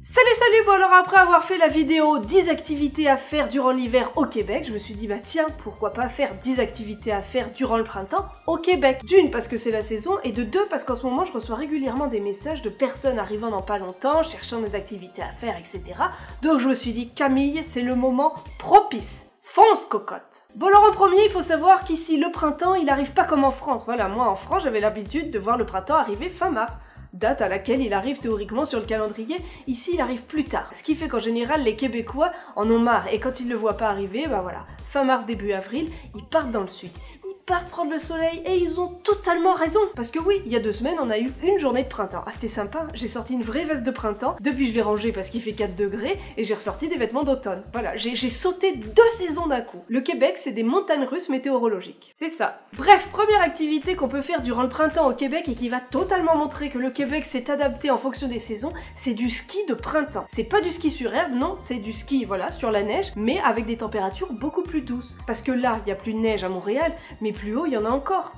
Salut, bon alors après avoir fait la vidéo 10 activités à faire durant l'hiver au Québec, je me suis dit bah tiens, pourquoi pas faire 10 activités à faire durant le printemps au Québec. D'une parce que c'est la saison et de deux parce qu'en ce moment je reçois régulièrement des messages de personnes arrivant dans pas longtemps, cherchant des activités à faire, etc. Donc je me suis dit Camille, c'est le moment propice. Fonce cocotte. Bon alors en premier, il faut savoir qu'ici le printemps, il arrive pas comme en France. Voilà, moi en France, j'avais l'habitude de voir le printemps arriver fin mars. Date à laquelle il arrive théoriquement sur le calendrier, ici il arrive plus tard. Ce qui fait qu'en général les Québécois en ont marre et quand ils le voient pas arriver, bah voilà, fin mars, début avril, ils partent dans le sud. Ils partent prendre le soleil et ils ont totalement raison. Parce que oui, il y a 2 semaines on a eu une journée de printemps. Ah c'était sympa, j'ai sorti une vraie veste de printemps, depuis je l'ai rangée parce qu'il fait 4 degrés et j'ai ressorti des vêtements d'automne. Voilà, j'ai sauté 2 saisons d'un coup. Le Québec c'est des montagnes russes météorologiques. C'est ça. Bref, première activité qu'on peut faire durant le printemps au Québec et qui va totalement montrer que le Québec s'est adapté en fonction des saisons, c'est du ski de printemps. C'est pas du ski sur herbe, non, c'est du ski, voilà, sur la neige, mais avec des températures beaucoup plus douces. Parce que là, il y a plus de neige à Montréal, mais plus haut, il y en a encore.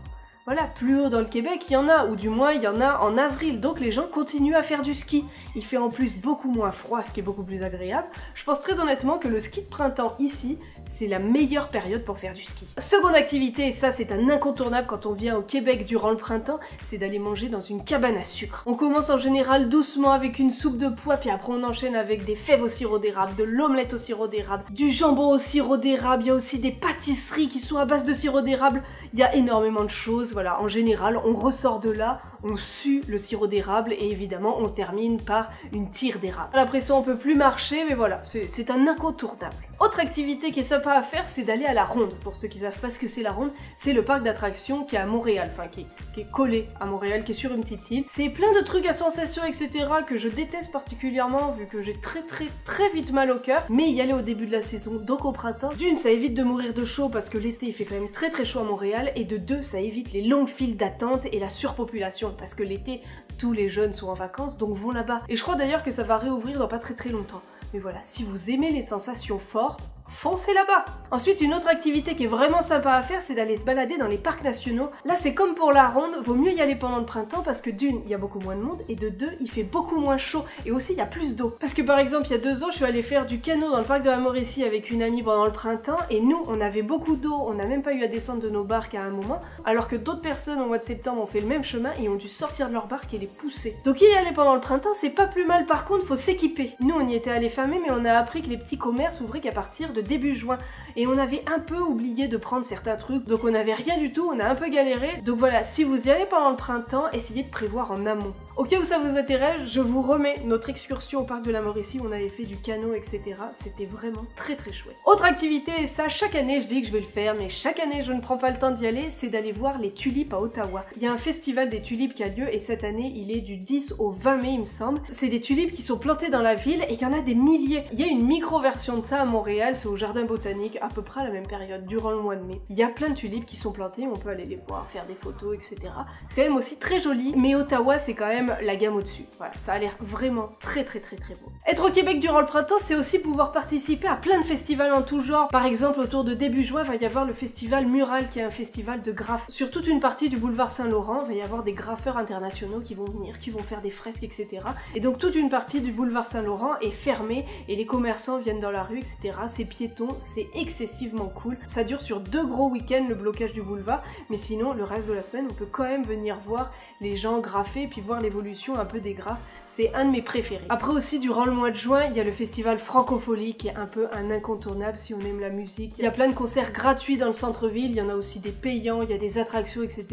Voilà, plus haut dans le Québec, il y en a, ou du moins il y en a en avril, donc les gens continuent à faire du ski. Il fait en plus beaucoup moins froid, ce qui est beaucoup plus agréable. Je pense très honnêtement que le ski de printemps ici, c'est la meilleure période pour faire du ski. Seconde activité, et ça c'est un incontournable quand on vient au Québec durant le printemps, c'est d'aller manger dans une cabane à sucre. On commence en général doucement avec une soupe de pois, puis après on enchaîne avec des fèves au sirop d'érable, de l'omelette au sirop d'érable, du jambon au sirop d'érable, il y a aussi des pâtisseries qui sont à base de sirop d'érable, il y a énormément de choses, voilà, en général on ressort de là, on sue le sirop d'érable et évidemment on termine par une tire d'érable. À l'impression on peut plus marcher, mais voilà, c'est un incontournable. Autre activité qui est sympa à faire, c'est d'aller à la Ronde. Pour ceux qui savent pas ce que c'est la Ronde, c'est le parc d'attractions qui est à Montréal, enfin qui est collé à Montréal, qui est sur une petite île. C'est plein de trucs à sensations, etc. que je déteste particulièrement vu que j'ai très vite mal au cœur, mais y aller au début de la saison, donc au printemps. D'une, ça évite de mourir de chaud parce que l'été il fait quand même très chaud à Montréal, et de deux, ça évite les longues files d'attente et la surpopulation parce que l'été, tous les jeunes sont en vacances, donc vont là-bas. Et je crois d'ailleurs que ça va réouvrir dans pas très longtemps. Mais voilà, si vous aimez les sensations fortes, foncez là-bas. Ensuite, une autre activité qui est vraiment sympa à faire, c'est d'aller se balader dans les parcs nationaux. Là, c'est comme pour la Ronde, vaut mieux y aller pendant le printemps parce que d'une, il y a beaucoup moins de monde, et de deux, il fait beaucoup moins chaud, et aussi il y a plus d'eau. Parce que par exemple, il y a 2 ans, je suis allée faire du canot dans le parc de la Mauricie avec une amie pendant le printemps, et nous, on avait beaucoup d'eau, on n'a même pas eu à descendre de nos barques à un moment, alors que d'autres personnes au mois de septembre ont fait le même chemin et ont dû sortir de leur barque et les pousser. Donc y aller pendant le printemps, c'est pas plus mal, par contre, faut s'équiper. Nous, on y était allés mais on a appris que les petits commerces ouvraient qu'à partir de début juin. Et on avait un peu oublié de prendre certains trucs, donc on n'avait rien du tout, on a un peu galéré. Donc voilà, si vous y allez pendant le printemps, essayez de prévoir en amont. Au cas où ça vous intéresse, je vous remets notre excursion au parc de la Mauricie où on avait fait du canot, etc. C'était vraiment très chouette. Autre activité, et ça chaque année je dis que je vais le faire, mais chaque année je ne prends pas le temps d'y aller, c'est d'aller voir les tulipes à Ottawa. Il y a un festival des tulipes qui a lieu et cette année il est du 10 au 20 mai il me semble. C'est des tulipes qui sont plantées dans la ville et il y en a des milliers. Il y a une micro-version de ça à Montréal, c'est au jardin botanique, à peu près à la même période, durant le mois de mai. Il y a plein de tulipes qui sont plantées, on peut aller les voir, faire des photos, etc. C'est quand même aussi très joli, mais Ottawa c'est quand même la gamme au-dessus. Voilà, ça a l'air vraiment très beau. Être au Québec durant le printemps, c'est aussi pouvoir participer à plein de festivals en tout genre. Par exemple, autour de début juin, va y avoir le festival Mural, qui est un festival de graphes. Sur toute une partie du boulevard Saint-Laurent, va y avoir des graffeurs internationaux qui vont venir, qui vont faire des fresques, etc. Et donc toute une partie du boulevard Saint-Laurent est fermée et les commerçants viennent dans la rue, etc. C'est piéton, c'est excessivement cool. Ça dure sur 2 gros week-ends le blocage du boulevard, mais sinon le reste de la semaine on peut quand même venir voir les gens graffer puis voir l'évolution un peu des graphes. C'est un de mes préférés. Après aussi durant le mois de juin il y a le festival Francophonie qui est un peu un incontournable si on aime la musique. Il y a plein de concerts gratuits dans le centre-ville, il y en a aussi des payants, il y a des attractions, etc.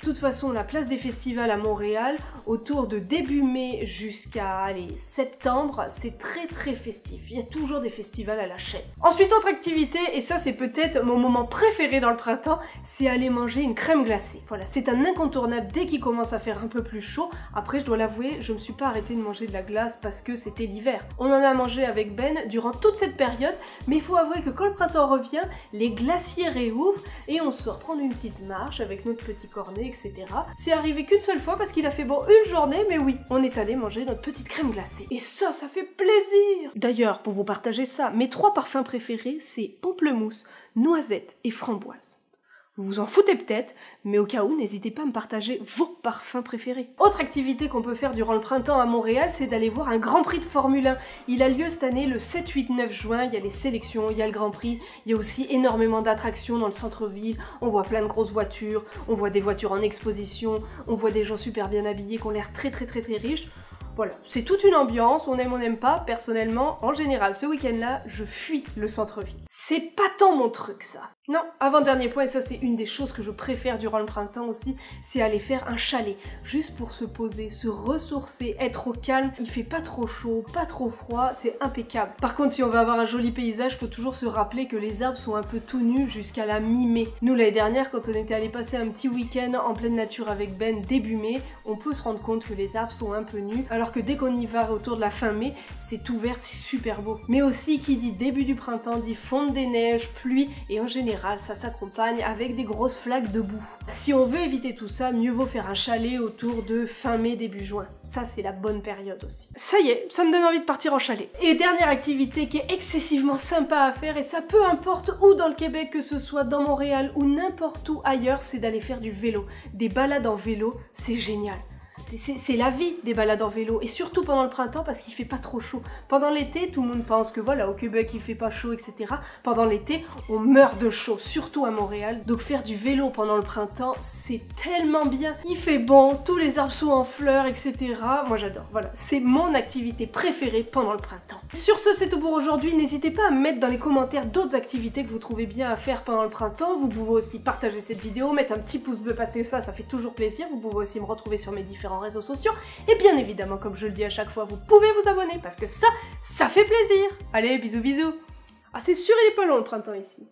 De toute façon la place des festivals à Montréal autour de début mai jusqu'à septembre, c'est très festif. Il y a toujours des festivals à la chaîne. Ensuite autre activité, et ça c'est peut-être mon moment préféré dans le printemps, c'est aller manger une crème glacée. Voilà, c'est un incontournable dès qu'il commence à faire un peu plus chaud. Après je dois l'avouer, je me suis pas arrêtée de manger de la glace parce que c'était l'hiver. On en a mangé avec Ben durant toute cette période, mais il faut avouer que quand le printemps revient, les glaciers réouvrent et on sort prendre une petite marche avec notre petit cornet, etc. C'est arrivé qu'une seule fois parce qu'il a fait bon une journée, mais oui, on est allé manger notre petite crème glacée. Et ça fait plaisir! D'ailleurs, pour vous partager ça, mes 3 parfums préférés, c'est pamplemousse, noisette et framboise. Vous vous en foutez peut-être, mais au cas où, n'hésitez pas à me partager vos parfums préférés. Autre activité qu'on peut faire durant le printemps à Montréal, c'est d'aller voir un Grand Prix de Formule 1. Il a lieu cette année le 7, 8, 9 juin, il y a les sélections, il y a le Grand Prix, il y a aussi énormément d'attractions dans le centre-ville, on voit plein de grosses voitures, on voit des voitures en exposition, on voit des gens super bien habillés qui ont l'air très riches. Voilà, c'est toute une ambiance, on n'aime pas, personnellement, en général, ce week-end-là, je fuis le centre-ville. C'est pas tant mon truc, ça. Non, avant-dernier point, et ça c'est une des choses que je préfère durant le printemps aussi, c'est aller faire un chalet, juste pour se poser, se ressourcer, être au calme, il fait pas trop chaud, pas trop froid, c'est impeccable. Par contre, si on veut avoir un joli paysage, faut toujours se rappeler que les arbres sont un peu tout nus jusqu'à la mi-mai. Nous, l'année dernière, quand on était allé passer un petit week-end en pleine nature avec Ben début mai, on peut se rendre compte que les arbres sont un peu nus, alors que dès qu'on y va autour de la fin mai, c'est tout vert, c'est super beau. Mais aussi, qui dit début du printemps, dit fonte des neiges, pluie, et en général, ça s'accompagne avec des grosses flaques de boue. Si on veut éviter tout ça, mieux vaut faire un chalet autour de fin mai, début juin. Ça, c'est la bonne période aussi. Ça y est, ça me donne envie de partir en chalet. Et dernière activité qui est excessivement sympa à faire, et ça peu importe où dans le Québec, que ce soit dans Montréal ou n'importe où ailleurs, c'est d'aller faire du vélo. Des balades en vélo, c'est génial. C'est la vie des balades en vélo, et surtout pendant le printemps parce qu'il fait pas trop chaud. Pendant l'été, tout le monde pense que voilà, au Québec il fait pas chaud, etc. Pendant l'été, on meurt de chaud, surtout à Montréal. Donc faire du vélo pendant le printemps, c'est tellement bien. Il fait bon, tous les arbres sont en fleurs, etc. Moi j'adore, voilà. C'est mon activité préférée pendant le printemps. Sur ce, c'est tout pour aujourd'hui. N'hésitez pas à me mettre dans les commentaires d'autres activités que vous trouvez bien à faire pendant le printemps. Vous pouvez aussi partager cette vidéo, mettre un petit pouce bleu parce que ça fait toujours plaisir. Vous pouvez aussi me retrouver sur mes différents réseaux sociaux, et bien évidemment, comme je le dis à chaque fois, vous pouvez vous abonner parce que ça fait plaisir. Allez, bisous bisous. Ah, c'est sûr, il est pas long le printemps ici.